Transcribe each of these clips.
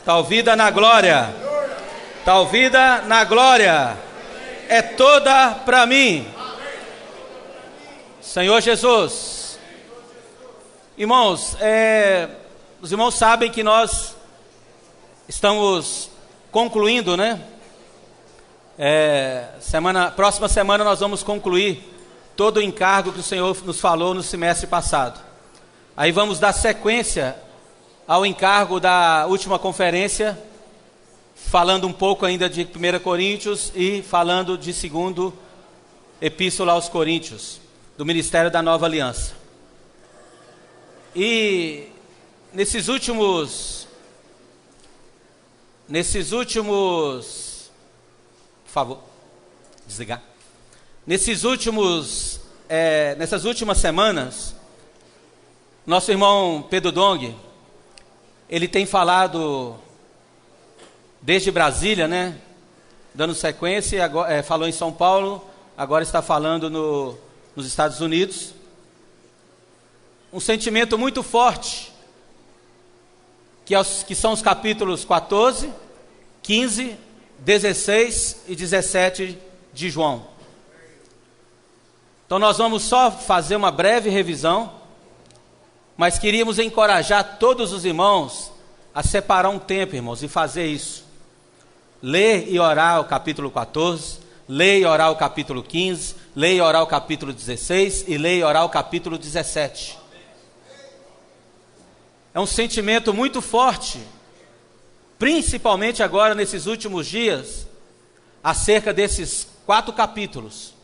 Tal vida na glória. Tal vida na glória. É toda para mim. Senhor Jesus. Irmãos, os irmãos sabem que nós estamos concluindo, né? Próxima semana nós vamos concluir todo o encargo que o Senhor nos falou no semestre passado. Aí vamos dar sequência ao encargo da última conferência, falando um pouco ainda de 1 Coríntios e falando de 2ª Epístola aos Coríntios, do Ministério da Nova Aliança. E nesses últimos, por favor, desligar. Nessas últimas semanas, nosso irmão Pedro Dong, ele tem falado desde Brasília, né? Dando sequência, agora, falou em São Paulo, agora está falando nos Estados Unidos. Um sentimento muito forte, que são os capítulos 14, 15, 16 e 17 de João. Então nós vamos só fazer uma breve revisão, mas queríamos encorajar todos os irmãos a separar um tempo, irmãos, e fazer isso. Ler e orar o capítulo 14, ler e orar o capítulo 15, ler e orar o capítulo 16 e ler e orar o capítulo 17. É um sentimento muito forte, principalmente agora nesses últimos dias, acerca desses 4 capítulos.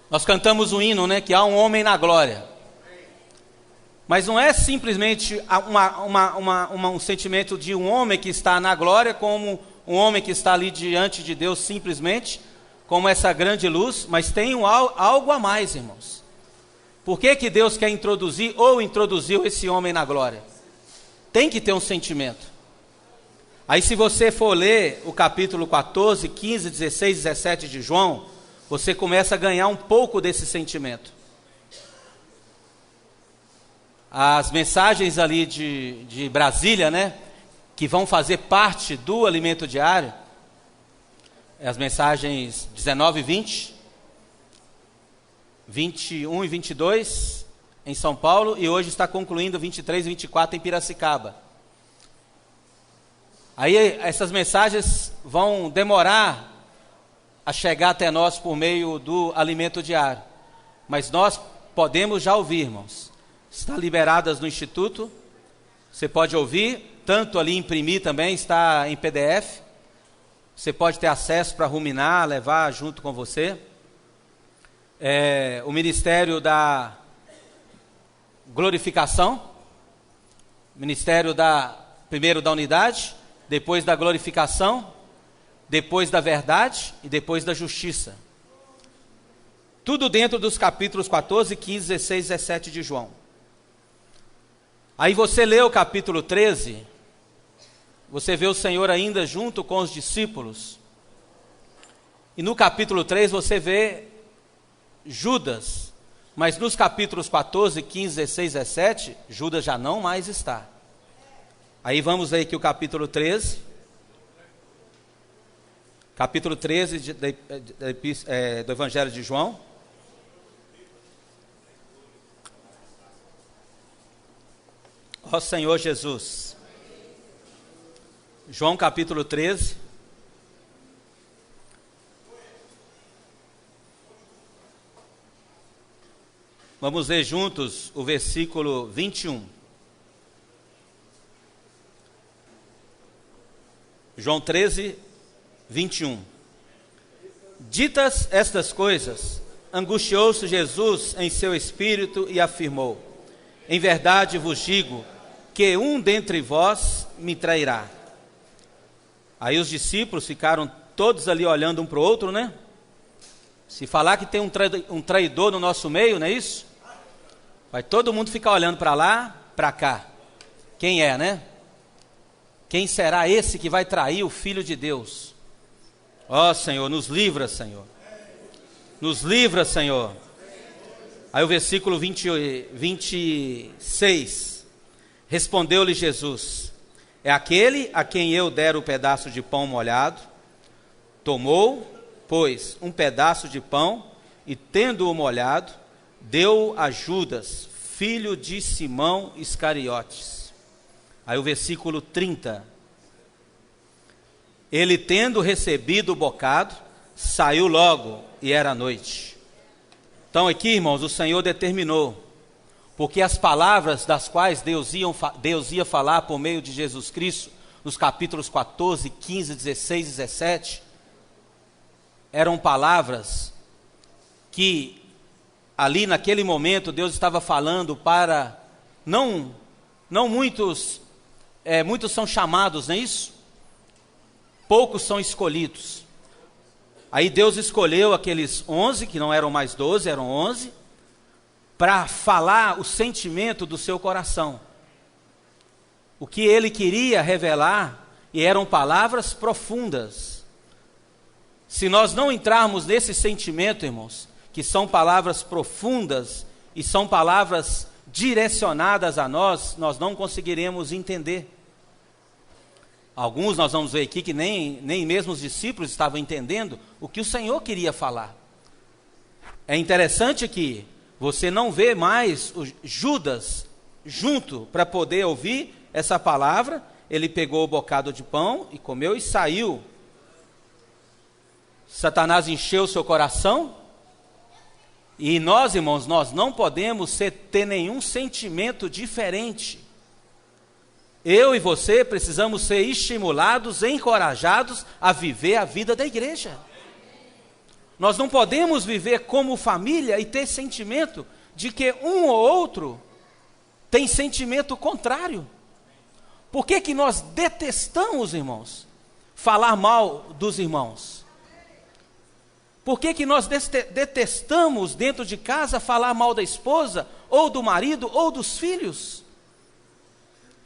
Nós cantamos um hino, né, que há um homem na glória. Mas não é simplesmente um sentimento de um homem que está na glória, como um homem que está ali diante de Deus simplesmente, como essa grande luz, mas tem algo a mais, irmãos. Por que Deus quer introduzir ou introduziu esse homem na glória? Tem que ter um sentimento. Aí se você for ler o capítulo 14, 15, 16, 17 de João, você começa a ganhar um pouco desse sentimento. As mensagens ali de Brasília, né, que vão fazer parte do alimento diário, as mensagens 19 e 20, 21 e 22 em São Paulo, e hoje está concluindo 23 e 24 em Piracicaba. Aí essas mensagens vão demorar a chegar até nós por meio do alimento diário, mas nós podemos já ouvir, irmãos. Está liberadas no Instituto, você pode ouvir, tanto ali imprimir também, está em PDF, você pode ter acesso para ruminar, levar junto com você. O Ministério da Glorificação, Ministério primeiro da Unidade, depois da Glorificação, depois da Verdade e depois da Justiça. Tudo dentro dos capítulos 14, 15, 16 e 17 de João. Aí você lê o capítulo 13, você vê o Senhor ainda junto com os discípulos. E no capítulo 3 você vê Judas, mas nos capítulos 14, 15, 16 e 17, Judas já não mais está. Aí vamos aí que o capítulo 13 do Evangelho de João. Ó Senhor Jesus. João capítulo 13. Vamos ler juntos o versículo 21. João 13, 21. Ditas estas coisas, angustiou-se Jesus em seu espírito e afirmou: em verdade vos digo que um dentre vós me trairá. Aí os discípulos ficaram todos ali olhando um para o outro, né? Se falar que tem um traidor no nosso meio, não é isso? Vai todo mundo ficar olhando para lá, para cá. Quem é, né? Quem será esse que vai trair o Filho de Deus? Ó Senhor, nos livra, Senhor. Nos livra, Senhor. Aí o versículo 26. Respondeu-lhe Jesus: É aquele a quem eu der o pedaço de pão molhado. Tomou, pois, um pedaço de pão e, tendo-o molhado, deu a Judas, filho de Simão Iscariotes. Aí o versículo 30. Ele, tendo recebido o bocado, saiu logo, e era noite. Então aqui, irmãos, o Senhor determinou, porque as palavras das quais Deus ia falar por meio de Jesus Cristo, nos capítulos 14, 15, 16 e 17, eram palavras que ali naquele momento Deus estava falando para, não muitos são chamados, não é isso? Poucos são escolhidos. Aí Deus escolheu aqueles 11, que não eram mais 12, eram 11, para falar o sentimento do seu coração. O que ele queria revelar, e eram palavras profundas. Se nós não entrarmos nesse sentimento, irmãos, que são palavras profundas e são palavras direcionadas a nós, nós não conseguiremos entender. Alguns nós vamos ver aqui que nem mesmo os discípulos estavam entendendo o que o Senhor queria falar. É interessante que você não vê mais o Judas junto para poder ouvir essa palavra. Ele pegou o bocado de pão e comeu e saiu. Satanás encheu seu coração. E nós, irmãos, nós não podemos ter nenhum sentimento diferente. Eu e você precisamos ser estimulados, encorajados a viver a vida da igreja. Nós não podemos viver como família e ter sentimento de que um ou outro tem sentimento contrário. Por que que nós detestamos, irmãos, falar mal dos irmãos? Por que que nós detestamos dentro de casa falar mal da esposa, ou do marido, ou dos filhos?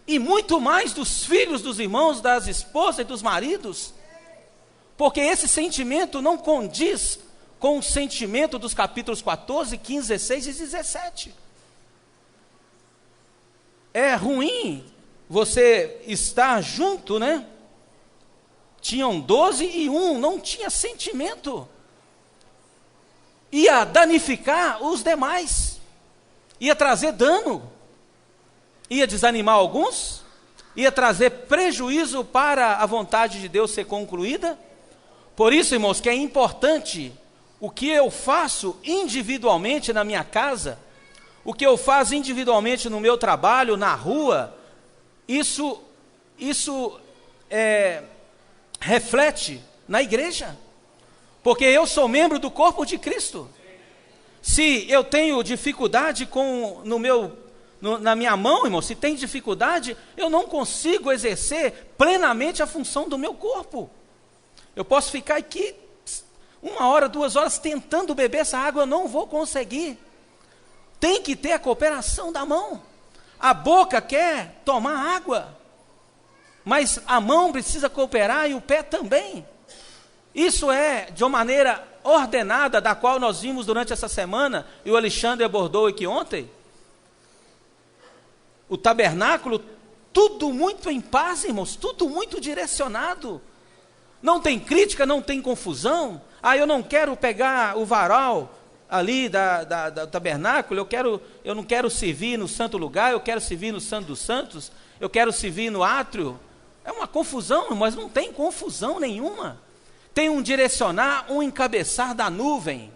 E muito mais dos filhos dos irmãos, das esposas e dos maridos, porque esse sentimento não condiz com o sentimento dos capítulos 14, 15, 16 e 17. É ruim você estar junto, né? Tinham 12 e um não tinha sentimento. Ia danificar os demais, ia trazer dano. Ia desanimar alguns, ia trazer prejuízo para a vontade de Deus ser concluída. Por isso, irmãos, que é importante o que eu faço individualmente na minha casa, o que eu faço individualmente no meu trabalho, na rua, isso reflete na igreja, porque eu sou membro do corpo de Cristo. Se eu tenho dificuldade na minha mão, irmão, se tem dificuldade, eu não consigo exercer plenamente a função do meu corpo. Eu posso ficar aqui 1 hora, 2 horas tentando beber essa água, eu não vou conseguir. Tem que ter a cooperação da mão. A boca quer tomar água, mas a mão precisa cooperar e o pé também. Isso é de uma maneira ordenada, da qual nós vimos durante essa semana, e o Alexandre abordou aqui ontem. O tabernáculo, tudo muito em paz, irmãos, tudo muito direcionado. Não tem crítica, não tem confusão. Eu não quero pegar o varal ali do tabernáculo, eu não quero servir no santo lugar, eu quero servir no Santo dos Santos, eu quero servir no átrio. É uma confusão, mas não tem confusão nenhuma. Tem um direcionar, um encabeçar da nuvem.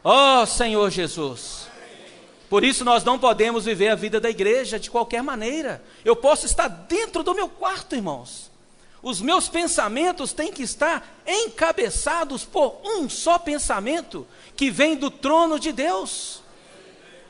Ó Senhor Jesus! Por isso nós não podemos viver a vida da igreja de qualquer maneira. Eu posso estar dentro do meu quarto, irmãos. Os meus pensamentos têm que estar encabeçados por um só pensamento, que vem do trono de Deus.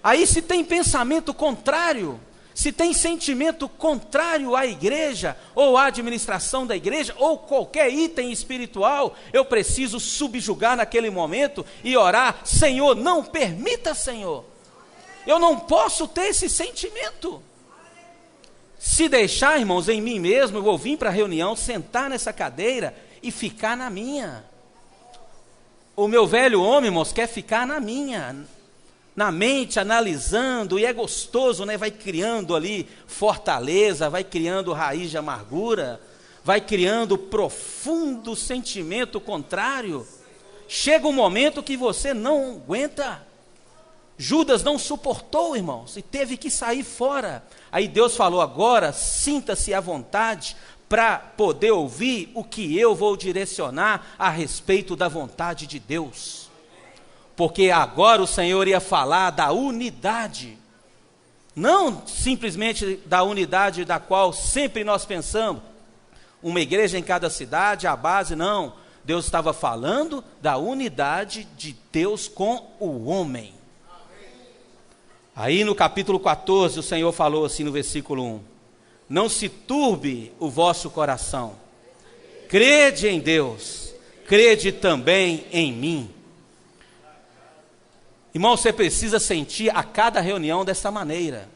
Aí se tem pensamento contrário, se tem sentimento contrário à igreja, ou à administração da igreja, ou qualquer item espiritual, eu preciso subjugar naquele momento e orar: Senhor, não permita, Senhor. Eu não posso ter esse sentimento. Se deixar, irmãos, em mim mesmo, eu vou vir para a reunião, sentar nessa cadeira e ficar na minha. O meu velho homem, irmãos, quer ficar na na mente, analisando, e é gostoso, né? Vai criando ali fortaleza, vai criando raiz de amargura, vai criando profundo sentimento contrário. Chega um momento que você não aguenta. Judas não suportou, irmãos, e teve que sair fora. Aí Deus falou: agora sinta-se à vontade para poder ouvir o que eu vou direcionar a respeito da vontade de Deus. Porque agora o Senhor ia falar da unidade, não simplesmente da unidade da qual sempre nós pensamos, uma igreja em cada cidade, a base, não. Deus estava falando da unidade de Deus com o homem. Aí no capítulo 14, o Senhor falou assim no versículo 1: não se turbe o vosso coração, crede em Deus, crede também em mim. Irmão, você precisa sentir a cada reunião dessa maneira.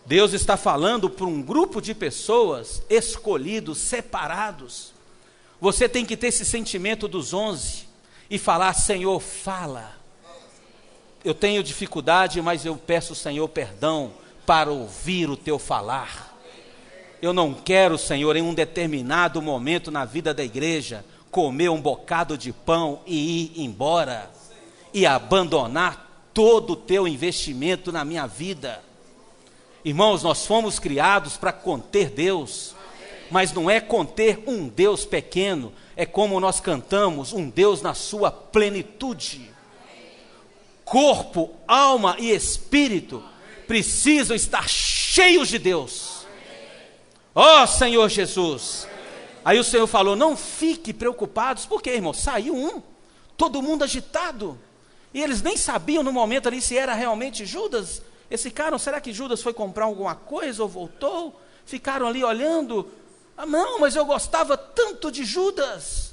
Deus está falando para um grupo de pessoas escolhidos, separados. Você tem que ter esse sentimento dos 11 e falar: Senhor, fala. Eu tenho dificuldade, mas eu peço, Senhor, perdão para ouvir o teu falar. Eu não quero, Senhor, em um determinado momento na vida da igreja, comer um bocado de pão e ir embora, e abandonar todo o teu investimento na minha vida. Irmãos, nós fomos criados para conter Deus, mas não é conter um Deus pequeno, é como nós cantamos, um Deus na sua plenitude. Corpo, alma e espírito precisam estar cheios de Deus. Ó Senhor Jesus. Aí o Senhor falou: não fique preocupados. Por quê, irmão? Saiu um, todo mundo agitado, e eles nem sabiam no momento ali se era realmente Judas. Eles ficaram: será que Judas foi comprar alguma coisa ou voltou? Ficaram ali olhando. Ah, não, mas eu gostava tanto de Judas.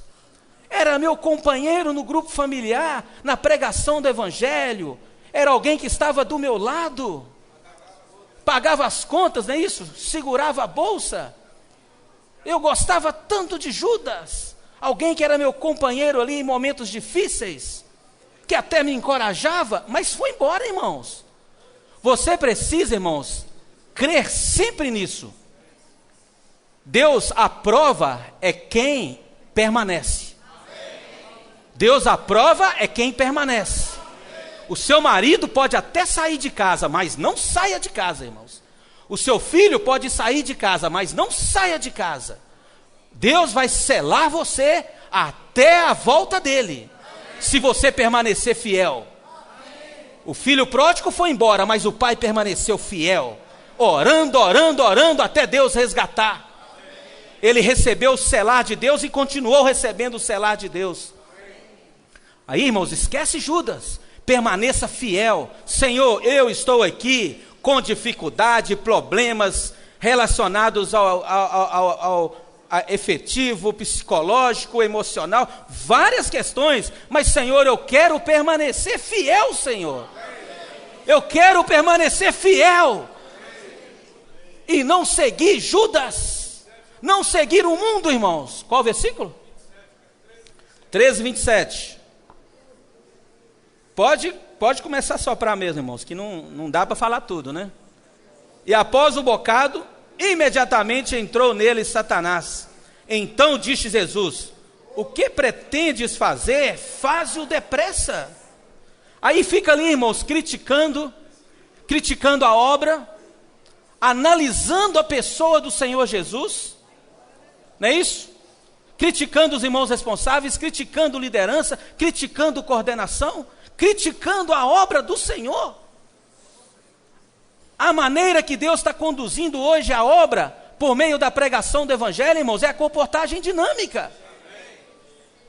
Era meu companheiro no grupo familiar, na pregação do evangelho. Era alguém que estava do meu lado. Pagava as contas, não é isso? Segurava a bolsa. Eu gostava tanto de Judas. Alguém que era meu companheiro ali em momentos difíceis, que até me encorajava, mas foi embora, irmãos. Você precisa, irmãos, crer sempre nisso. Deus aprova é quem permanece. Deus aprova é quem permanece. O seu marido pode até sair de casa, mas não saia de casa, irmãos. O seu filho pode sair de casa, mas não saia de casa. Deus vai selar você até a volta dele, se você permanecer fiel. O filho pródigo foi embora, mas o pai permaneceu fiel, orando, orando, orando, até Deus resgatar. Ele recebeu o selar de Deus e continuou recebendo o selar de Deus. Aí, irmãos, esquece Judas, permaneça fiel. Senhor, eu estou aqui com dificuldade, problemas relacionados ao efetivo, psicológico, emocional, várias questões, mas Senhor, eu quero permanecer fiel, Senhor. Eu quero permanecer fiel e não seguir Judas, não seguir o mundo, irmãos. Qual o versículo? 13:27. Pode começar a soprar mesmo, irmãos, que não dá para falar tudo, né? E após o bocado, imediatamente entrou nele Satanás. Então disse Jesus: o que pretendes fazer, faze-o depressa. Aí fica ali, irmãos, criticando a obra, analisando a pessoa do Senhor Jesus, não é isso? Criticando os irmãos responsáveis, criticando liderança, criticando coordenação, criticando a obra do Senhor. A maneira que Deus está conduzindo hoje a obra, por meio da pregação do Evangelho, irmãos, é a comportagem dinâmica.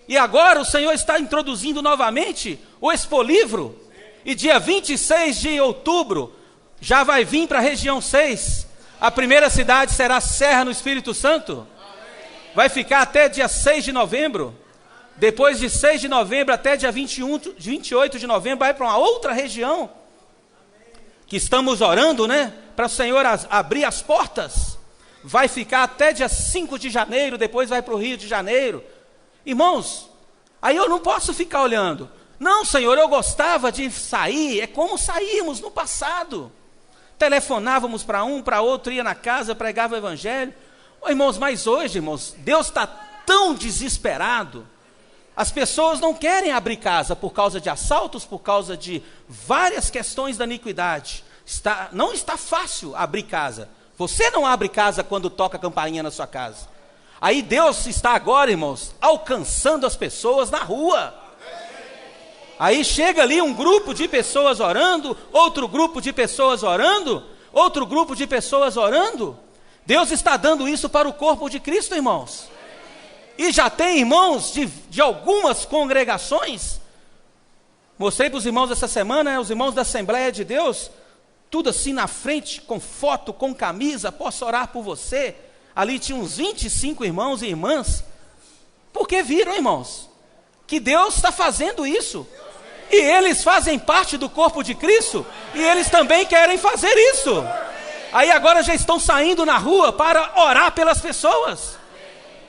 E agora o Senhor está introduzindo novamente o Expolivro. E dia 26 de outubro, já vai vir para a região 6. A primeira cidade será Serra, no Espírito Santo. Vai ficar até dia 6 de novembro. Depois de 6 de novembro até dia 28 de novembro, vai para uma outra região, que estamos orando, né? Para o Senhor abrir as portas. Vai ficar até dia 5 de janeiro, depois vai para o Rio de Janeiro. Irmãos, aí eu não posso ficar olhando. Não, Senhor, eu gostava de sair, é como saímos no passado. Telefonávamos para um, para outro, ia na casa, pregava o evangelho. Irmãos, mas hoje, irmãos, Deus está tão desesperado. As pessoas não querem abrir casa por causa de assaltos, por causa de várias questões da iniquidade. Não está fácil abrir casa. Você não abre casa quando toca a campainha na sua casa. Aí Deus está agora, irmãos, alcançando as pessoas na rua. Aí chega ali um grupo de pessoas orando, outro grupo de pessoas orando, outro grupo de pessoas orando. Deus está dando isso para o corpo de Cristo, irmãos. E já tem irmãos de algumas congregações. Mostrei para os irmãos essa semana, os irmãos da Assembleia de Deus, tudo assim na frente, com foto, com camisa, posso orar por você. Ali tinha uns 25 irmãos e irmãs. Porque viram, irmãos, que Deus está fazendo isso. E eles fazem parte do corpo de Cristo, e eles também querem fazer isso. Aí agora já estão saindo na rua para orar pelas pessoas.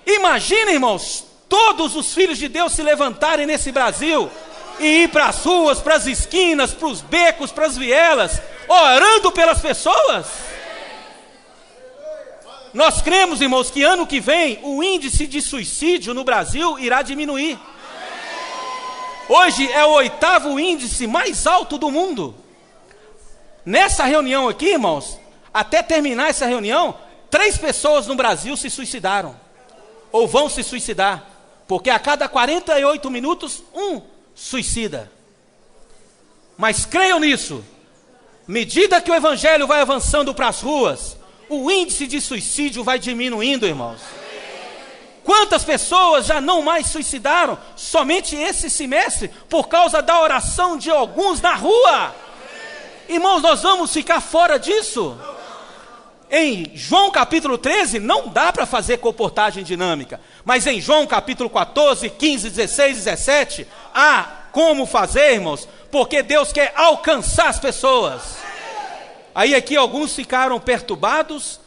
Imagina, irmãos, todos os filhos de Deus se levantarem nesse Brasil e ir para as ruas, para as esquinas, para os becos, para as vielas, orando pelas pessoas. Nós cremos, irmãos, que ano que vem o índice de suicídio no Brasil irá diminuir. Hoje é o 8º índice mais alto do mundo. Nessa reunião aqui, irmãos, até terminar essa reunião, 3 pessoas no Brasil se suicidaram. Ou vão se suicidar. Porque a cada 48 minutos, um suicida. Mas creiam nisso. À medida que o evangelho vai avançando para as ruas, o índice de suicídio vai diminuindo, irmãos. Quantas pessoas já não mais suicidaram somente esse semestre por causa da oração de alguns na rua? Irmãos, nós vamos ficar fora disso. Em João capítulo 13 não dá para fazer comportagem dinâmica, mas em João capítulo 14, 15, 16, 17 há como fazer, irmãos, porque Deus quer alcançar as pessoas. Aí aqui alguns ficaram perturbados.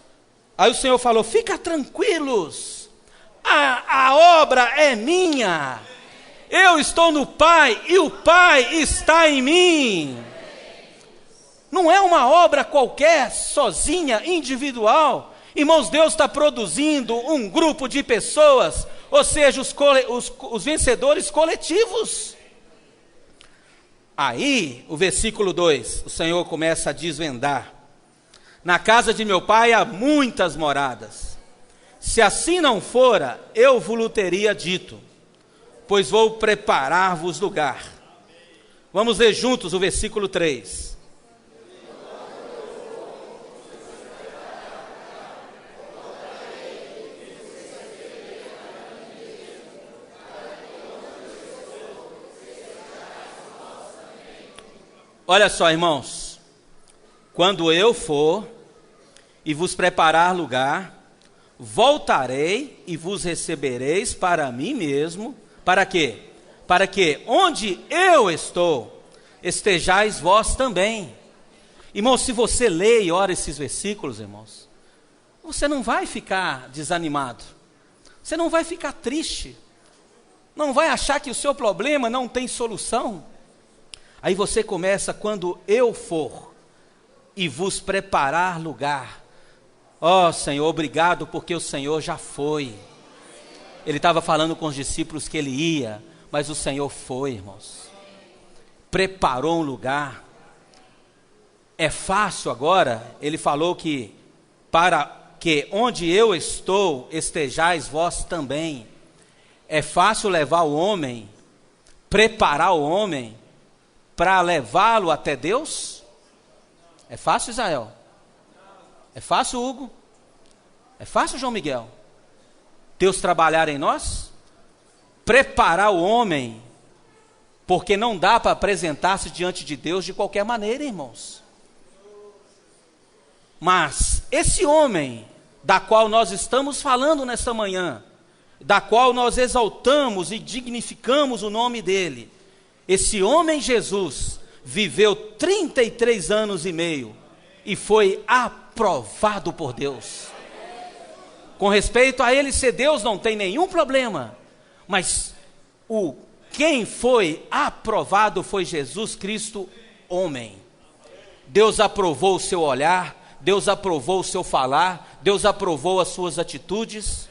Aí o Senhor falou: fica tranquilos, a obra é minha, eu estou no Pai e o Pai está em mim. Não é uma obra qualquer, sozinha, individual. Irmãos, Deus está produzindo um grupo de pessoas, ou seja, os vencedores coletivos. Aí, o versículo 2, o Senhor começa a desvendar: na casa de meu Pai há muitas moradas. Se assim não fora, eu vos teria dito, pois vou preparar-vos lugar. Vamos ler juntos o versículo 3. Olha só, irmãos, quando eu for e vos preparar lugar, voltarei e vos recebereis para mim mesmo. Para quê? Para que onde eu estou, estejais vós também. Irmãos, se você lê e ora esses versículos, irmãos, você não vai ficar desanimado, você não vai ficar triste, não vai achar que o seu problema não tem solução. Aí você começa: quando eu for e vos preparar lugar. Ó Senhor, obrigado porque o Senhor já foi. Ele estava falando com os discípulos que ele ia, mas o Senhor foi, irmãos. Preparou um lugar. É fácil agora, ele falou que para que onde eu estou, estejais vós também. É fácil levar o homem, preparar o homem, para levá-lo até Deus? É fácil, Israel? É fácil, Hugo? É fácil, João Miguel? Deus trabalhar em nós? Preparar o homem, porque não dá para apresentar-se diante de Deus de qualquer maneira, irmãos. Mas esse homem, da qual nós estamos falando nesta manhã, da qual nós exaltamos e dignificamos o nome dele, esse homem Jesus viveu 33 anos e meio e foi aprovado por Deus. Com respeito a ele ser Deus, não tem nenhum problema, mas o quem foi aprovado foi Jesus Cristo, homem. Deus aprovou o seu olhar, Deus aprovou o seu falar, Deus aprovou as suas atitudes.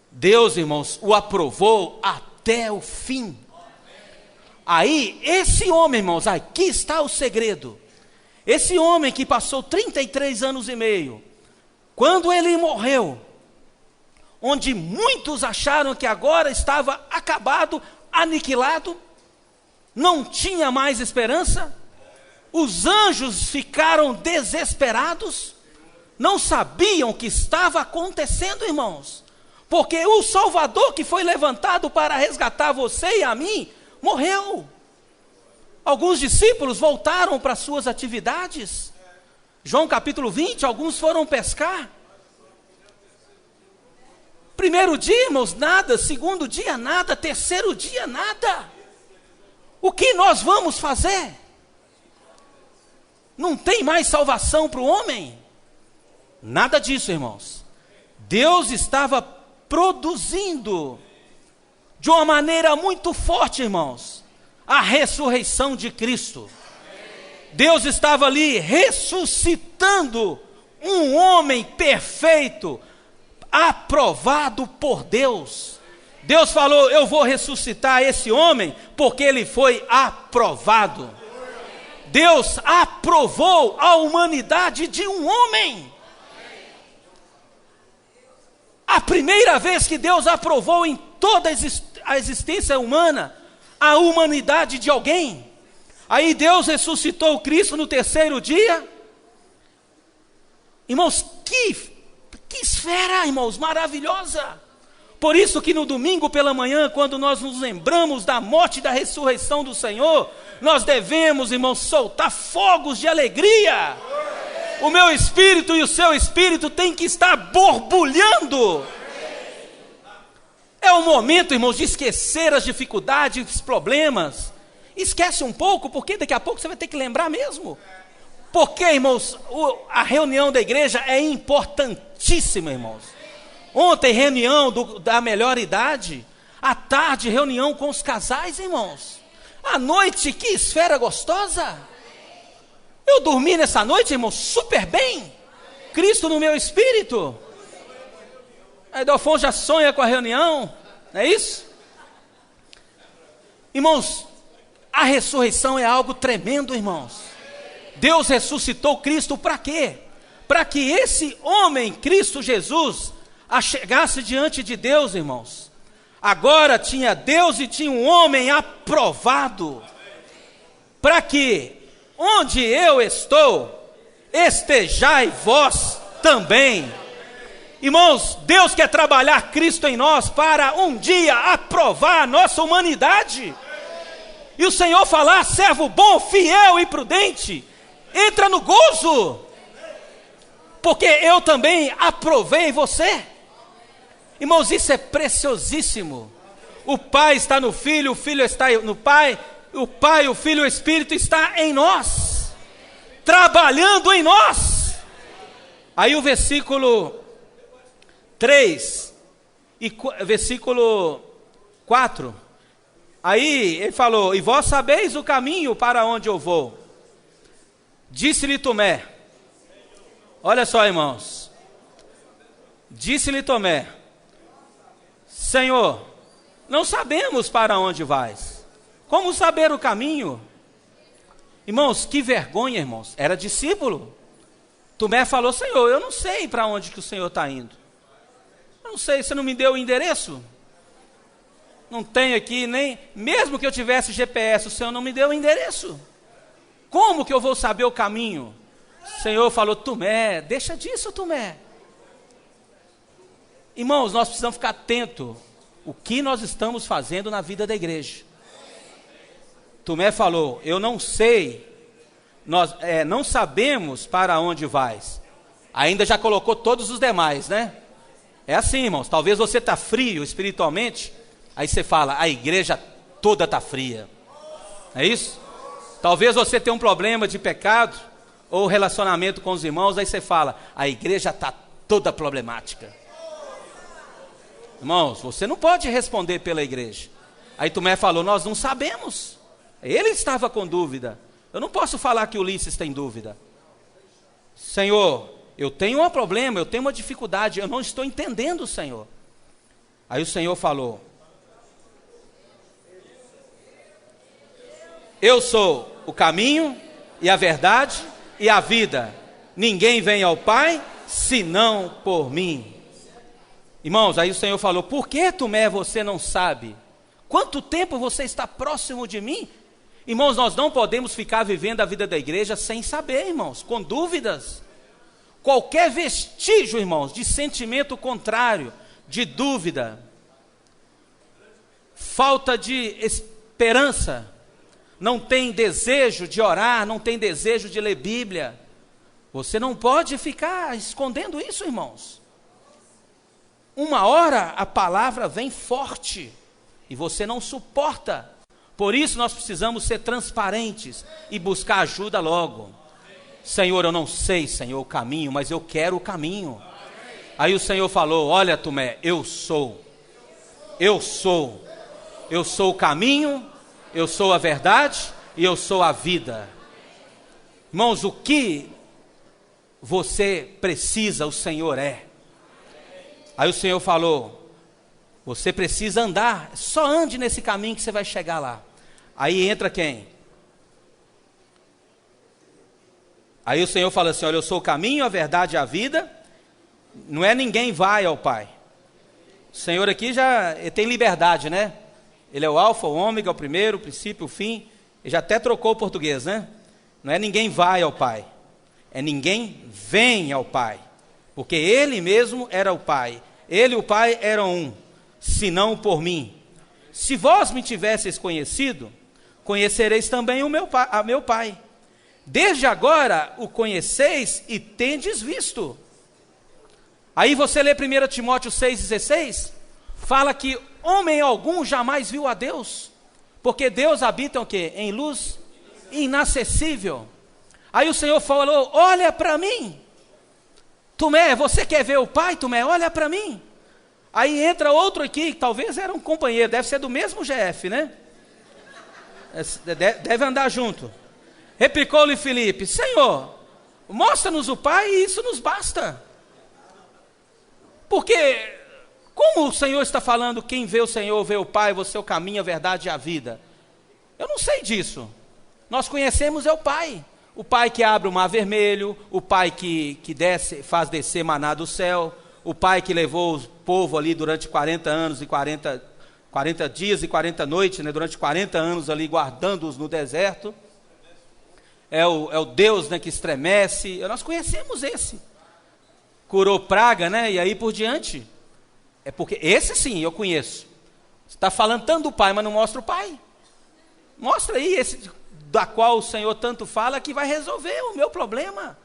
Deus, irmãos, o aprovou até o fim. Aí, esse homem, irmãos, aqui está o segredo. Esse homem que passou 33 anos e meio, quando ele morreu, onde muitos acharam que agora estava acabado, aniquilado, não tinha mais esperança, os anjos ficaram desesperados, não sabiam o que estava acontecendo, irmãos, porque o Salvador que foi levantado para resgatar você e a mim, morreu. Alguns discípulos voltaram para suas atividades. João capítulo 20, alguns foram pescar. Primeiro dia, irmãos, nada. Segundo dia, nada. Terceiro dia, nada. O que nós vamos fazer? Não tem mais salvação para o homem? Nada disso, irmãos. Deus estava produzindo de uma maneira muito forte, irmãos, a ressurreição de Cristo. Deus estava ali ressuscitando um homem perfeito, aprovado por Deus. Deus falou: eu vou ressuscitar esse homem porque ele foi aprovado. Deus aprovou a humanidade de um homem. A primeira vez que Deus aprovou em toda a existência humana a humanidade de alguém. Aí Deus ressuscitou Cristo no terceiro dia. Irmãos, que esfera, irmãos, maravilhosa. Por isso que no domingo pela manhã, quando nós nos lembramos da morte e da ressurreição do Senhor, nós devemos, irmãos, soltar fogos de alegria. O meu espírito e o seu espírito tem que estar borbulhando. É o momento, irmãos, de esquecer as dificuldades, os problemas. Esquece um pouco, porque daqui a pouco você vai ter que lembrar mesmo. Porque, irmãos, a reunião da igreja é importantíssima, irmãos. Ontem, reunião da melhor idade. À tarde, reunião com os casais, irmãos. À noite, que esfera gostosa. Eu dormi nessa noite, irmãos, super bem. Cristo no meu espírito. Aí Delfon já sonha com a reunião, não é isso? Irmãos, a ressurreição é algo tremendo, irmãos. Deus ressuscitou Cristo para quê? Para que esse homem, Cristo Jesus, chegasse diante de Deus, irmãos. Agora tinha Deus e tinha um homem aprovado. Para que, onde eu estou, estejai vós também. Irmãos, Deus quer trabalhar Cristo em nós para um dia aprovar a nossa humanidade. E o Senhor falar: servo bom, fiel e prudente, entra no gozo, porque eu também aprovei você. Irmãos, isso é preciosíssimo. O Pai está no Filho, o Filho está no Pai, o Pai, o Filho e o Espírito está em nós, trabalhando em nós. Aí o versículo 3 e versículo 4, aí ele falou: e vós sabeis o caminho para onde eu vou. Disse-lhe Tomé, olha só, irmãos, disse-lhe Tomé: Senhor, não sabemos para onde vais, como saber o caminho? Irmãos, que vergonha, irmãos, era discípulo. Tomé falou: Senhor, eu não sei para onde que o Senhor está indo. Eu não sei, você não me deu o endereço? Não tenho aqui nem, mesmo que eu tivesse GPS, o Senhor não me deu o endereço. Como que eu vou saber o caminho? O Senhor falou: Tomé, deixa disso, Tomé. Irmãos, nós precisamos ficar atentos o que nós estamos fazendo na vida da igreja. Tomé falou: eu não sei, nós não sabemos para onde vais. Ainda já colocou todos os demais, né? É assim, irmãos, talvez você está frio espiritualmente, aí você fala: a igreja toda está fria. É isso? Talvez você tenha um problema de pecado, ou relacionamento com os irmãos, aí você fala: a igreja está toda problemática. Irmãos, você não pode responder pela igreja. Aí Tomé falou, nós não sabemos. Ele estava com dúvida. Eu não posso falar que Ulisses tem dúvida. Senhor, eu tenho um problema, eu tenho uma dificuldade, eu não estou entendendo, Senhor. Aí o Senhor falou, eu sou o caminho e a verdade e a vida. Ninguém vem ao Pai senão por mim. Irmãos, aí o Senhor falou, por que, Tomé, você não sabe? Quanto tempo você está próximo de mim? Irmãos, nós não podemos ficar vivendo a vida da igreja sem saber, irmãos, com dúvidas. Qualquer vestígio, irmãos, de sentimento contrário, de dúvida, falta de esperança, não tem desejo de orar, não tem desejo de ler Bíblia. Você não pode ficar escondendo isso, irmãos. Uma hora a palavra vem forte e você não suporta. Por isso nós precisamos ser transparentes e buscar ajuda logo. Senhor, eu não sei, Senhor, o caminho, mas eu quero o caminho. Aí o Senhor falou, olha, Tomé, eu sou o caminho, eu sou a verdade e eu sou a vida. Irmãos, o que você precisa, o Senhor é. Aí o Senhor falou, você precisa andar, só ande nesse caminho que você vai chegar lá. Aí entra quem? Aí o Senhor fala assim, olha, eu sou o caminho, a verdade e a vida, não é ninguém vai ao Pai. O Senhor aqui já tem liberdade, né? Ele é o alfa, o ômega, o primeiro, o princípio, o fim. Ele já até trocou o português, né? Não é ninguém vai ao Pai, é ninguém vem ao Pai. Porque Ele mesmo era o Pai. Ele e o Pai eram um, senão por mim. Se vós me tivesseis conhecido, conhecereis também a meu Pai. Desde agora o conheceis e tendes visto. Aí você lê 1 Timóteo 6,16, fala que homem algum jamais viu a Deus, porque Deus habita o quê? Em luz inacessível. Aí o Senhor falou, olha para mim. Tomé, você quer ver o Pai, Tomé? Olha para mim. Aí entra outro aqui, que talvez era um companheiro, deve ser do mesmo GF, né? Deve andar junto. Replicou-lhe Filipe, Senhor, mostra-nos o Pai e isso nos basta. Porque, como o Senhor está falando, quem vê o Senhor, vê o Pai, você é o caminho, a verdade e a vida. Eu não sei disso. Nós conhecemos é o Pai. O Pai que abre o mar vermelho, o Pai que desce, faz descer maná do céu, o Pai que levou o povo ali durante 40 anos e 40 dias e 40 noites, né, durante 40 anos ali guardando-os no deserto. É o Deus, né, que estremece. Nós conhecemos esse. Curou praga, né, e aí por diante. É porque esse sim eu conheço. Você está falando tanto do Pai, mas não mostra o Pai. Mostra aí esse da qual o Senhor tanto fala que vai resolver o meu problema.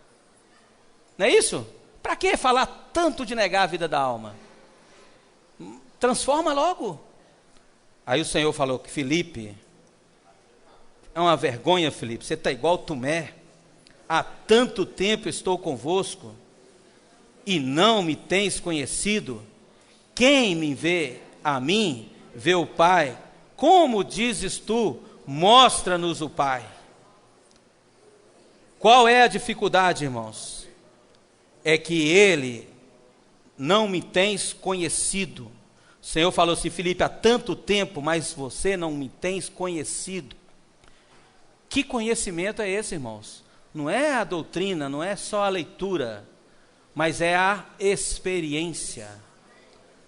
Não é isso? Para que falar tanto de negar a vida da alma? Transforma logo. Aí o Senhor falou que Filipe, é uma vergonha, Filipe, você está igual Tomé. Há tanto tempo estou convosco e não me tens conhecido. Quem me vê a mim, vê o Pai. Como dizes tu, mostra-nos o Pai. Qual é a dificuldade, irmãos? É que ele não me tens conhecido. O Senhor falou assim, Filipe, há tanto tempo, mas você não me tens conhecido. Que conhecimento é esse, irmãos? Não é a doutrina, não é só a leitura, mas é a experiência.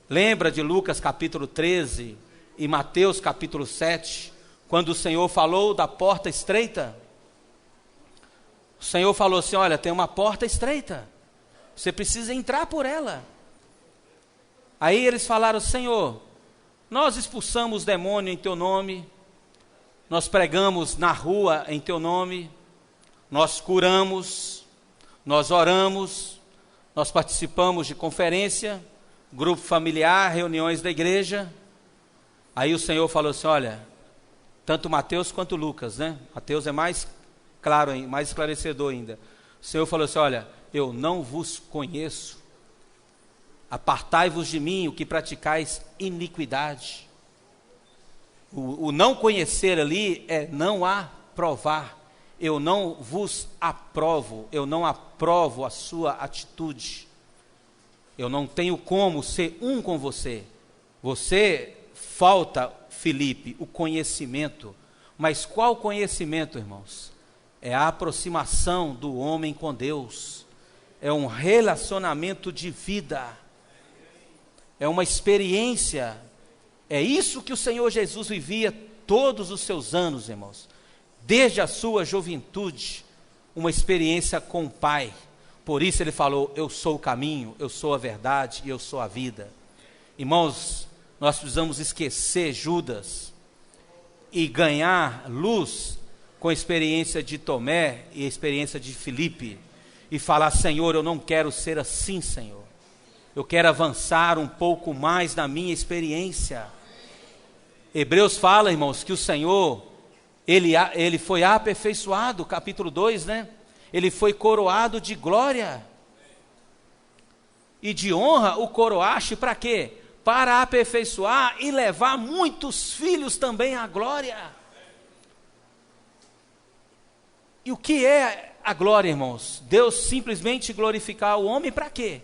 Lembra de Lucas capítulo 13 e Mateus capítulo 7, quando o Senhor falou da porta estreita? O Senhor falou assim, olha, tem uma porta estreita, você precisa entrar por ela. Aí eles falaram, Senhor, nós expulsamos demônio em teu nome, nós pregamos na rua em teu nome, nós curamos, nós oramos, nós participamos de conferência, grupo familiar, reuniões da igreja. Aí o Senhor falou assim, olha, tanto Mateus quanto Lucas, né? Mateus é mais claro, mais esclarecedor ainda. O Senhor falou assim, olha, eu não vos conheço. Apartai-vos de mim, o que praticais iniquidade. O não conhecer ali é não aprovar. Eu não vos aprovo, eu não aprovo a sua atitude. Eu não tenho como ser um com você. Você falta, Filipe, o conhecimento. Mas qual conhecimento, irmãos? É a aproximação do homem com Deus. É um relacionamento de vida. É uma experiência. É isso que o Senhor Jesus vivia todos os seus anos, irmãos. Desde a sua juventude, uma experiência com o Pai. Por isso ele falou, eu sou o caminho, eu sou a verdade e eu sou a vida. Irmãos, nós precisamos esquecer Judas e ganhar luz com a experiência de Tomé e a experiência de Filipe. E falar, Senhor, eu não quero ser assim, Senhor. Eu quero avançar um pouco mais na minha experiência. Hebreus fala, irmãos, que o Senhor, Ele foi aperfeiçoado, capítulo 2, né? Ele foi coroado de glória. E de honra o coroaste para quê? Para aperfeiçoar e levar muitos filhos também à glória. E o que é a glória, irmãos? Deus simplesmente glorificar o homem para quê?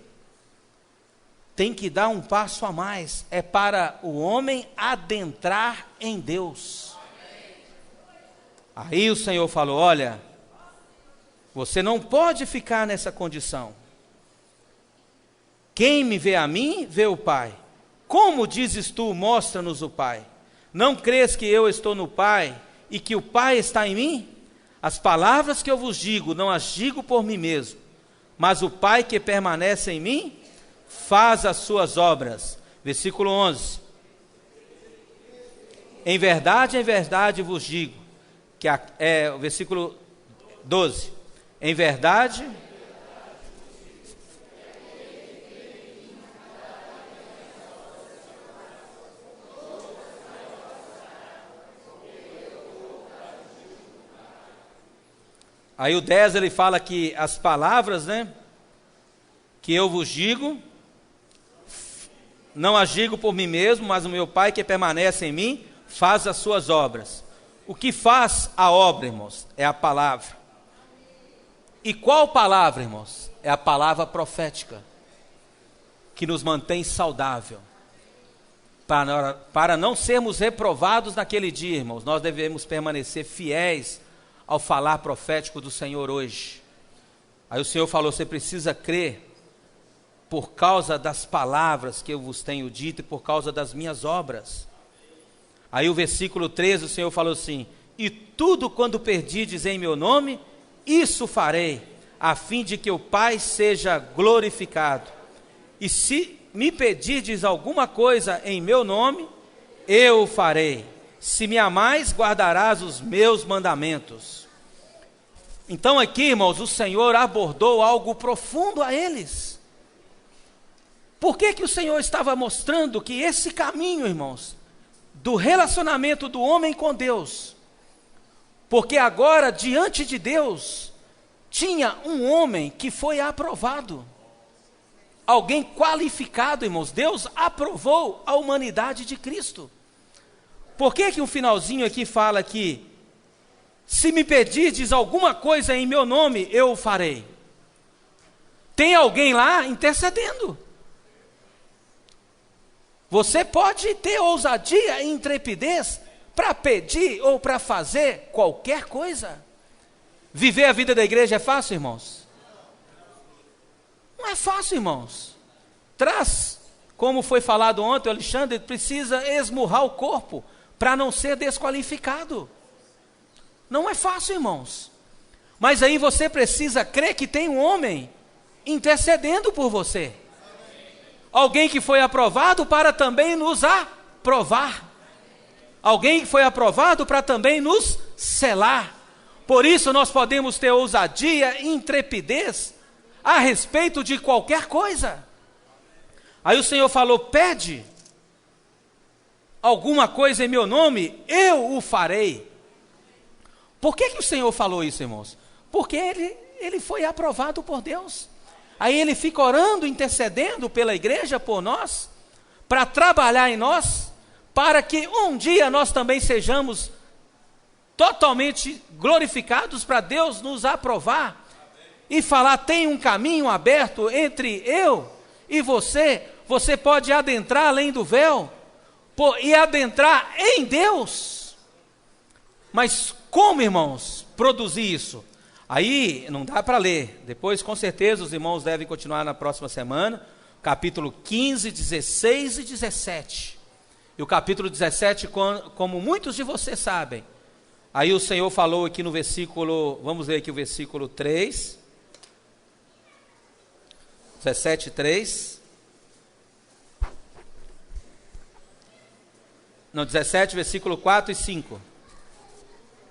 Tem que dar um passo a mais. É para o homem adentrar em Deus. Aí o Senhor falou, olha, você não pode ficar nessa condição. Quem me vê a mim, vê o Pai. Como dizes tu, mostra-nos o Pai. Não crês que eu estou no Pai e que o Pai está em mim? As palavras que eu vos digo, não as digo por mim mesmo, mas o Pai que permanece em mim, faz as suas obras. Versículo 11. Em verdade vos digo, que o versículo 12. Em verdade... Aí o 10 ele fala que as palavras, né, que eu vos digo, não as digo por mim mesmo, mas o meu Pai que permanece em mim, faz as suas obras. O que faz a obra, irmãos, é a palavra. E qual palavra, irmãos? É a palavra profética, que nos mantém saudável. Para não sermos reprovados naquele dia, irmãos, nós devemos permanecer fiéis ao falar profético do Senhor hoje. Aí o Senhor falou, você precisa crer por causa das palavras que eu vos tenho dito e por causa das minhas obras. Aí o versículo 13, o Senhor falou assim, e tudo quando perdides em meu nome, isso farei, a fim de que o Pai seja glorificado. E se me pedirdes alguma coisa em meu nome, eu o farei. Se me amais, guardarás os meus mandamentos. Então aqui, irmãos, o Senhor abordou algo profundo a eles. Por que o Senhor estava mostrando que esse caminho, irmãos, do relacionamento do homem com Deus, porque agora, diante de Deus, tinha um homem que foi aprovado, alguém qualificado, irmãos. Deus aprovou a humanidade de Cristo. Por que o finalzinho aqui fala que, se me pedirdes alguma coisa em meu nome, eu o farei? Tem alguém lá intercedendo. Você pode ter ousadia e intrepidez para pedir ou para fazer qualquer coisa. Viver a vida da igreja é fácil, irmãos? Não é fácil, irmãos. Como foi falado ontem, o Alexandre precisa esmurrar o corpo para não ser desqualificado. Não é fácil, irmãos. Mas aí você precisa crer que tem um homem intercedendo por você. Alguém que foi aprovado para também nos aprovar. Alguém que foi aprovado para também nos selar. Por isso nós podemos ter ousadia e intrepidez a respeito de qualquer coisa. Aí o Senhor falou, pede alguma coisa em meu nome, eu o farei. Por que o Senhor falou isso, irmãos? Porque ele foi aprovado por Deus. Aí ele fica orando, intercedendo pela igreja, por nós, para trabalhar em nós, para que um dia nós também sejamos totalmente glorificados, para Deus nos aprovar e falar: tem um caminho aberto entre eu e você. Você pode adentrar além do véu e adentrar em Deus. Mas como, irmãos, produzir isso? Aí não dá para ler. Depois, com certeza, os irmãos devem continuar na próxima semana, capítulo 15, 16 e 17. E o capítulo 17, como muitos de vocês sabem, aí o Senhor falou aqui no versículo, vamos ler aqui o versículo 3, 17, 3. No 17, versículo 4 e 5.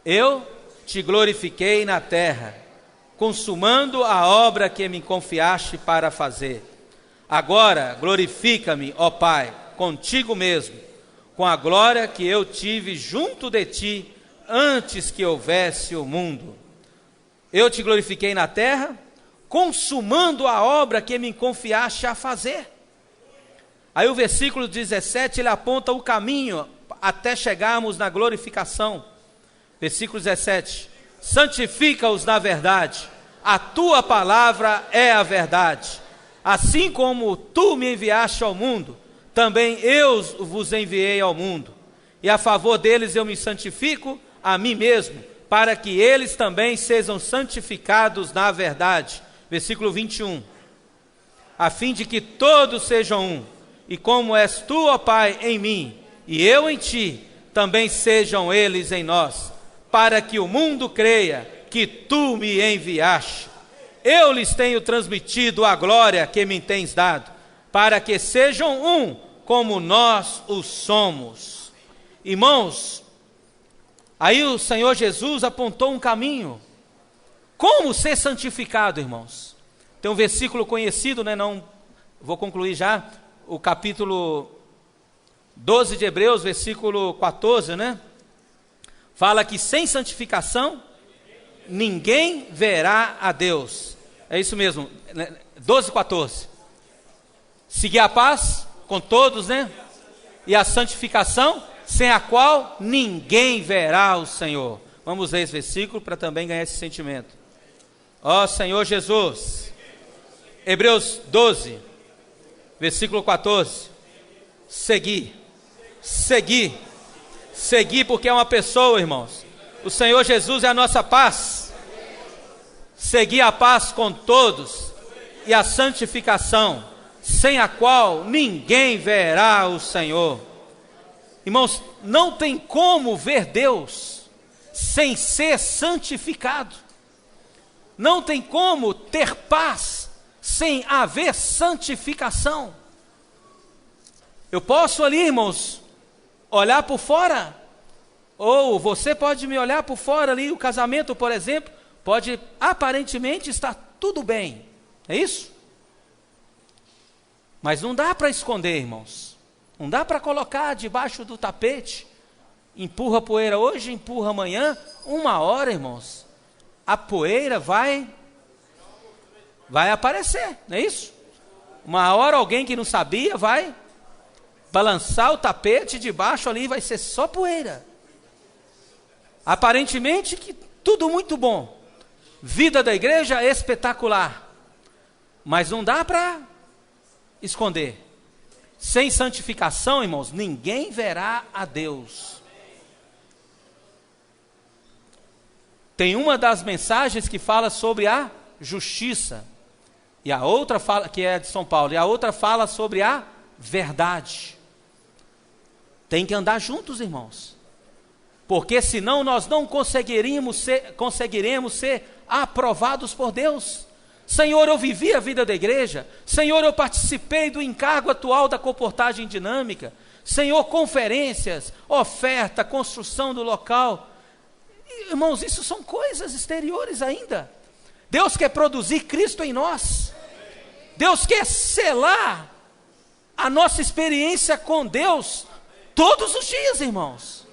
Eu te glorifiquei na terra, consumando a obra que me confiaste para fazer. Agora glorifica-me, ó Pai, contigo mesmo, com a glória que eu tive junto de ti, antes que houvesse o mundo. Eu te glorifiquei na terra, consumando a obra que me confiaste a fazer. Aí o versículo 17, ele aponta o caminho até chegarmos na glorificação. Versículo 17: santifica-os na verdade, a tua palavra é a verdade. Assim como tu me enviaste ao mundo, também eu vos enviei ao mundo. E a favor deles eu me santifico a mim mesmo, para que eles também sejam santificados na verdade. Versículo 21. A fim de que todos sejam um, e como és tu, ó Pai, em mim, e eu em ti, também sejam eles em nós, para que o mundo creia que tu me enviaste. Eu lhes tenho transmitido a glória que me tens dado, para que sejam um, como nós o somos. Irmãos, aí o Senhor Jesus apontou um caminho. Como ser santificado, irmãos? Tem um versículo conhecido, né? Não vou concluir já. O capítulo 12 de Hebreus, versículo 14, né? Fala que sem santificação ninguém verá a Deus. É isso mesmo, 12, 14. Seguir a paz com todos, né? E a santificação, sem a qual ninguém verá o Senhor. Vamos ler esse versículo para também ganhar esse sentimento. Ó Senhor Jesus. Hebreus 12, versículo 14. Seguir, porque é uma pessoa, irmãos. O Senhor Jesus é a nossa paz. Seguir a paz com todos e a santificação, sem a qual ninguém verá o Senhor. Irmãos, não tem como ver Deus sem ser santificado. Não tem como ter paz sem haver santificação. Eu posso ali, irmãos, olhar por fora, ou você pode me olhar por fora ali, o casamento, por exemplo, pode aparentemente estar tudo bem, é isso? Mas não dá para esconder, irmãos, não dá para colocar debaixo do tapete, empurra a poeira hoje, empurra amanhã, uma hora, irmãos, a poeira vai aparecer, não é isso? Uma hora alguém que não sabia vai balançar o tapete debaixo ali, vai ser só poeira. Aparentemente que tudo muito bom, vida da igreja é espetacular, mas não dá para esconder. Sem santificação, irmãos, ninguém verá a Deus. Tem uma das mensagens que fala sobre a justiça, e a outra fala, que é de São Paulo, e a outra fala sobre a verdade. Tem que andar juntos, irmãos, porque senão nós não conseguiremos ser aprovados por Deus. Senhor, eu vivi a vida da igreja. Senhor, eu participei do encargo atual da comportagem dinâmica. Senhor, conferências, oferta, construção do local. Irmãos, isso são coisas exteriores ainda. Deus quer produzir Cristo em nós. Deus quer selar a nossa experiência com Deus todos os dias, irmãos.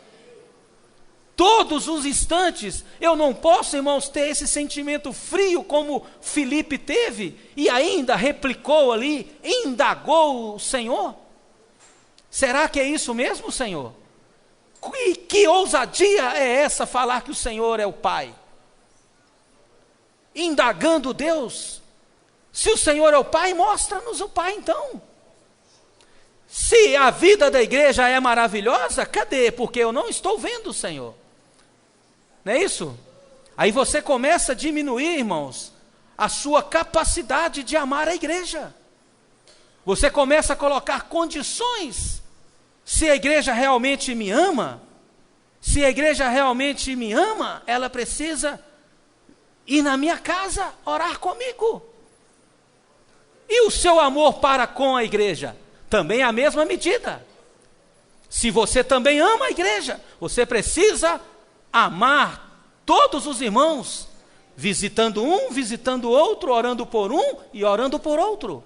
todos os instantes. Eu não posso, irmãos, ter esse sentimento frio como Filipe teve e ainda replicou ali, indagou o Senhor. Será que é isso mesmo, Senhor? Que ousadia é essa, falar que o Senhor é o Pai? Indagando Deus. Se o Senhor é o Pai, mostra-nos o Pai então. Se a vida da igreja é maravilhosa, cadê? Porque eu não estou vendo o Senhor. Não é isso? Aí você começa a diminuir, irmãos, a sua capacidade de amar a igreja. Você começa a colocar condições. Se a igreja realmente me ama, ela precisa ir na minha casa orar comigo. E o seu amor para com a igreja? Também é a mesma medida. Se você também ama a igreja, você precisa amar todos os irmãos, visitando um, visitando o outro, orando por um e orando por outro.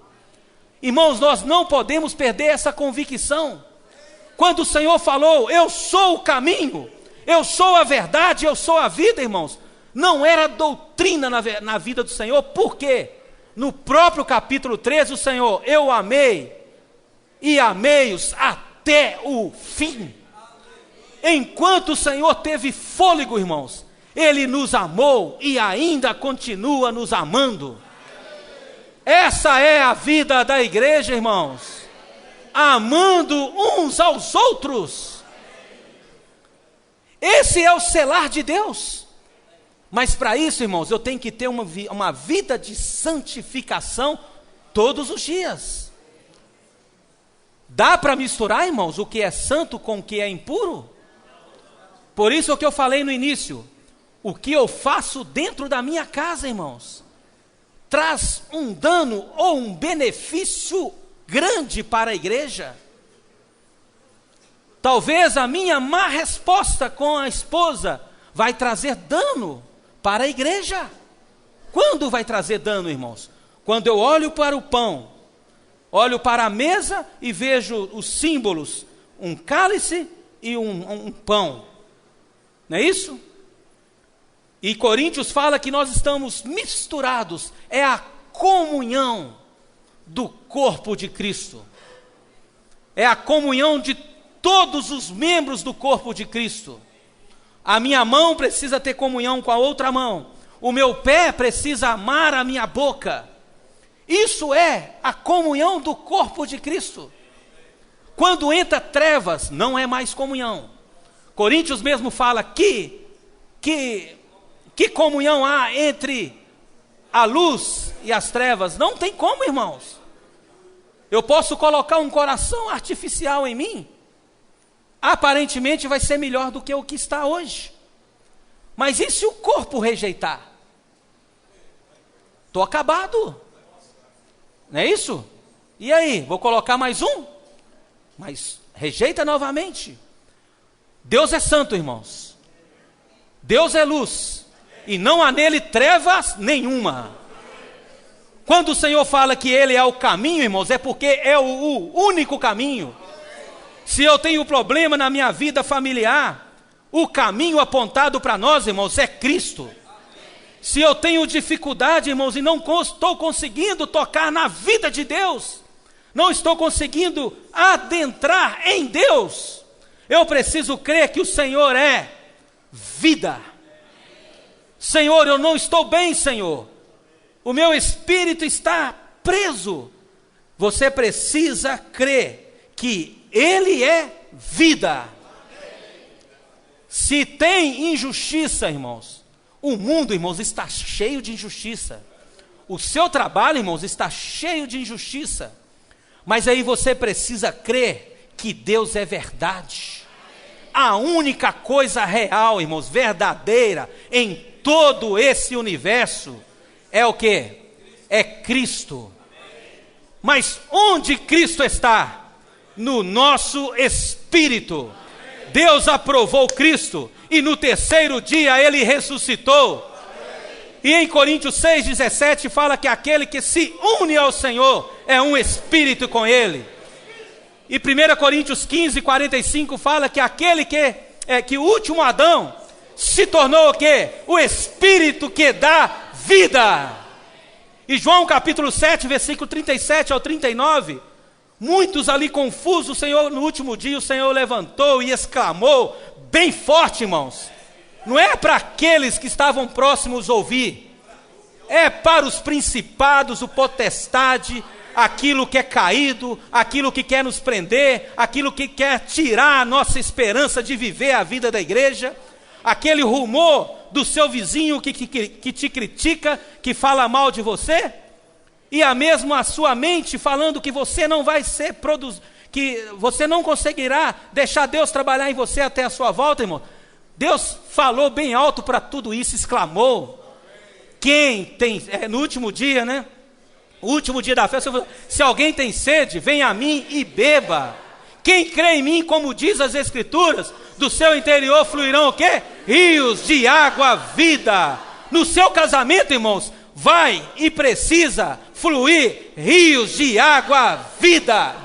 Irmãos, nós não podemos perder essa convicção. Quando o Senhor falou, eu sou o caminho, eu sou a verdade, eu sou a vida, irmãos, não era doutrina na vida do Senhor. Por quê? No próprio capítulo 13, o Senhor, eu amei e amei-os até o fim. Enquanto o Senhor teve fôlego, irmãos, Ele nos amou e ainda continua nos amando. Essa é a vida da igreja, irmãos. Amando uns aos outros. Esse é o selar de Deus. Mas para isso, irmãos, eu tenho que ter uma vida de santificação todos os dias. Dá para misturar, irmãos, o que é santo com o que é impuro? Por isso é o que eu falei no início. O que eu faço dentro da minha casa, irmãos, traz um dano ou um benefício grande para a igreja. Talvez a minha má resposta com a esposa vai trazer dano para a igreja. Quando vai trazer dano, irmãos? Quando eu olho para o pão, olho para a mesa e vejo os símbolos, um cálice e um pão. Não é isso? E Coríntios fala que nós estamos misturados, é a comunhão do corpo de Cristo. É a comunhão de todos os membros do corpo de Cristo. A minha mão precisa ter comunhão com a outra mão. O meu pé precisa amar a minha boca. Isso é a comunhão do corpo de Cristo. Quando entra trevas, não é mais comunhão. Coríntios mesmo fala que comunhão há entre a luz e as trevas? Não tem como, irmãos. Eu posso colocar um coração artificial em mim, aparentemente vai ser melhor do que o que está hoje. Mas e se o corpo rejeitar? Estou acabado. Não é isso? E aí, vou colocar mais um? Mas rejeita novamente. Deus é santo, irmãos. Deus é luz. E não há nele trevas nenhuma. Quando o Senhor fala que Ele é o caminho, irmãos, é porque é o único caminho. Se eu tenho problema na minha vida familiar, o caminho apontado para nós, irmãos, é Cristo. Se eu tenho dificuldade, irmãos, e não estou conseguindo tocar na vida de Deus, não estou conseguindo adentrar em Deus, eu preciso crer que o Senhor é vida. Senhor, eu não estou bem, Senhor. O meu espírito está preso. Você precisa crer que Ele é vida. Se tem injustiça, irmãos, o mundo, irmãos, está cheio de injustiça. O seu trabalho, irmãos, está cheio de injustiça. Mas aí você precisa crer que Deus é verdade. A única coisa real, irmãos, verdadeira em todo esse universo é o quê? É Cristo. Mas onde Cristo está? No nosso espírito. Deus aprovou Cristo e no terceiro dia Ele ressuscitou. E em Coríntios 6,17 fala que aquele que se une ao Senhor é um espírito com Ele. E 1 Coríntios 15,45 fala que aquele que o último Adão se tornou o quê? O Espírito que dá vida. E João capítulo 7, versículo 37 ao 39, muitos ali confusos, o Senhor, no último dia, o Senhor levantou e exclamou, bem forte, irmãos, não é para aqueles que estavam próximos ouvir, é para os principados, o potestade, aquilo que é caído, aquilo que quer nos prender, aquilo que quer tirar a nossa esperança de viver a vida da igreja, aquele rumor do seu vizinho que te critica, que fala mal de você, e a mesmo a sua mente falando que você não vai ser que você não conseguirá deixar Deus trabalhar em você até a sua volta, irmão. Deus falou bem alto para tudo isso, exclamou. Quem tem, no último dia, né? O último dia da festa, se alguém tem sede, venha a mim e beba. Quem crê em mim, como diz as Escrituras, do seu interior fluirão o quê? Rios de água vida. No seu casamento, irmãos, vai e precisa fluir rios de água vida,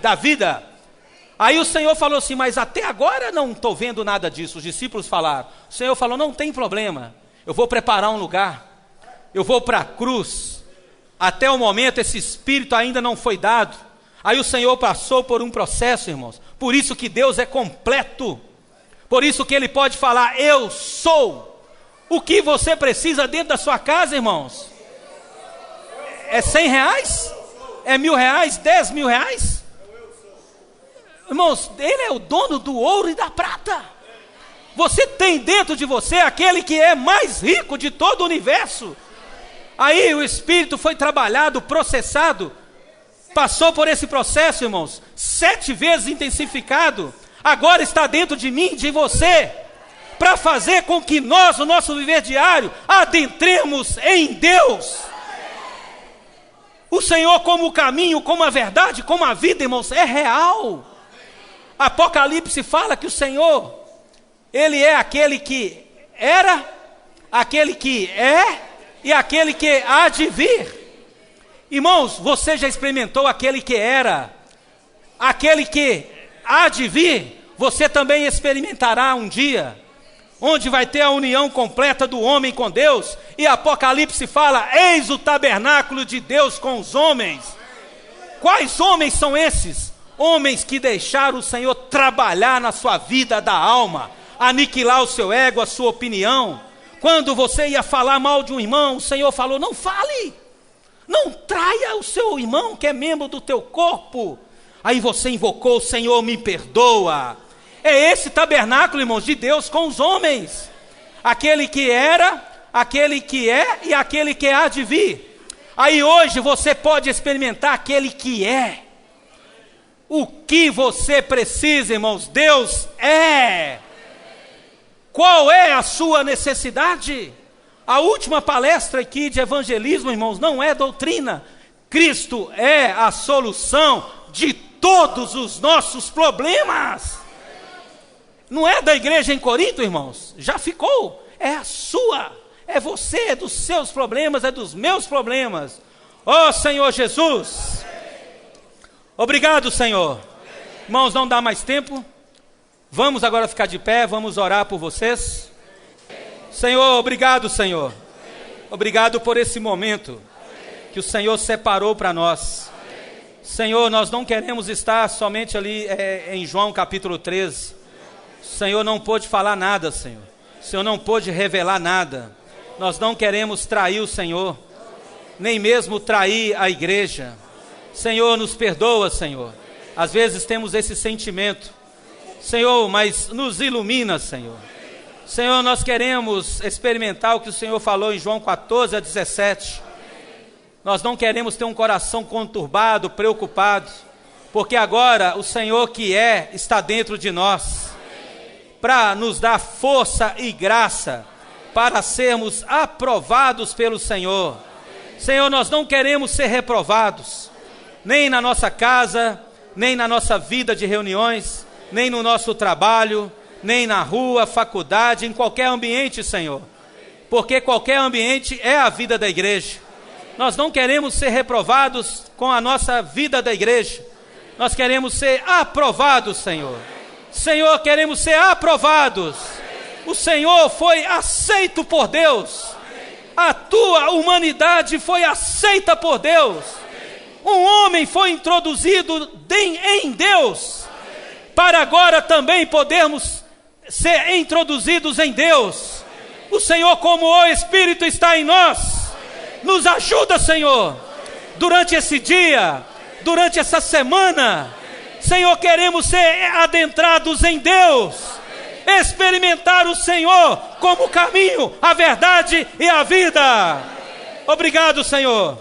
da vida. Aí o Senhor falou assim, mas até agora não estou vendo nada disso. Os discípulos falaram. O Senhor falou, não tem problema. Eu vou preparar um lugar. Eu vou para a cruz. Até o momento esse Espírito ainda não foi dado. Aí o Senhor passou por um processo, irmãos. Por isso que Deus é completo. Por isso que Ele pode falar, eu sou. O que você precisa dentro da sua casa, irmãos? É 100 reais? É 1.000 reais? 10 mil reais? Irmãos, Ele é o dono do ouro e da prata. Você tem dentro de você aquele que é mais rico de todo o universo. Aí o Espírito foi trabalhado, processado, passou por esse processo, irmãos, 7 vezes intensificado, agora está dentro de mim, de você, para fazer com que nós, no nosso viver diário, adentremos em Deus. O Senhor como o caminho, como a verdade, como a vida, irmãos, é real. Apocalipse fala que o Senhor, Ele é aquele que era, aquele que é e aquele que há de vir. Irmãos, você já experimentou aquele que era, aquele que há de vir, você também experimentará um dia, onde vai ter a união completa do homem com Deus, e Apocalipse fala, eis o tabernáculo de Deus com os homens. Quais homens são esses? Homens que deixaram o Senhor trabalhar na sua vida da alma, aniquilar o seu ego, a sua opinião. Quando você ia falar mal de um irmão, o Senhor falou, não fale, não traia o seu irmão que é membro do teu corpo. Aí você invocou, o Senhor me perdoa. É esse tabernáculo, irmãos, de Deus com os homens. Aquele que era, aquele que é e aquele que há de vir. Aí hoje você pode experimentar aquele que é. O que você precisa, irmãos, Deus é. Qual é a sua necessidade? A última palestra aqui de evangelismo, irmãos, não é doutrina. Cristo é a solução de todos os nossos problemas. Não é da igreja em Corinto, irmãos, já ficou. É a sua, é você, é dos seus problemas, é dos meus problemas. Ó Senhor Jesus, obrigado, Senhor. Irmãos, não dá mais tempo. Vamos agora ficar de pé, vamos orar por vocês. Senhor, obrigado, Senhor. Obrigado por esse momento que o Senhor separou para nós. Senhor, nós não queremos estar somente ali em João capítulo 13. O Senhor não pôde falar nada, Senhor. O Senhor não pôde revelar nada. Nós não queremos trair o Senhor, nem mesmo trair a igreja. Senhor, nos perdoa, Senhor. Às vezes temos esse sentimento. Senhor, mas nos ilumina, Senhor. Senhor, nós queremos experimentar o que o Senhor falou em João 14 a 17. Nós não queremos ter um coração conturbado, preocupado, porque agora o Senhor que é, está dentro de nós, para nos dar força e graça, para sermos aprovados pelo Senhor. Senhor, nós não queremos ser reprovados, nem na nossa casa, nem na nossa vida de reuniões, nem no nosso trabalho, nem na rua, faculdade, em qualquer ambiente, Senhor. Porque qualquer ambiente é a vida da igreja. Nós não queremos ser reprovados com a nossa vida da igreja. Nós queremos ser aprovados, Senhor. Senhor, queremos ser aprovados. O Senhor foi aceito por Deus. A tua humanidade foi aceita por Deus. Um homem foi introduzido em Deus, para agora também podermos ser introduzidos em Deus. O Senhor, como o Espírito está em nós, nos ajuda, Senhor, durante esse dia, durante essa semana. Senhor, queremos ser adentrados em Deus, experimentar o Senhor como o caminho, a verdade e a vida. Obrigado, Senhor.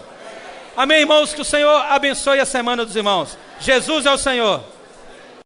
Amém, irmãos, que o Senhor abençoe a semana dos irmãos. Jesus é o Senhor.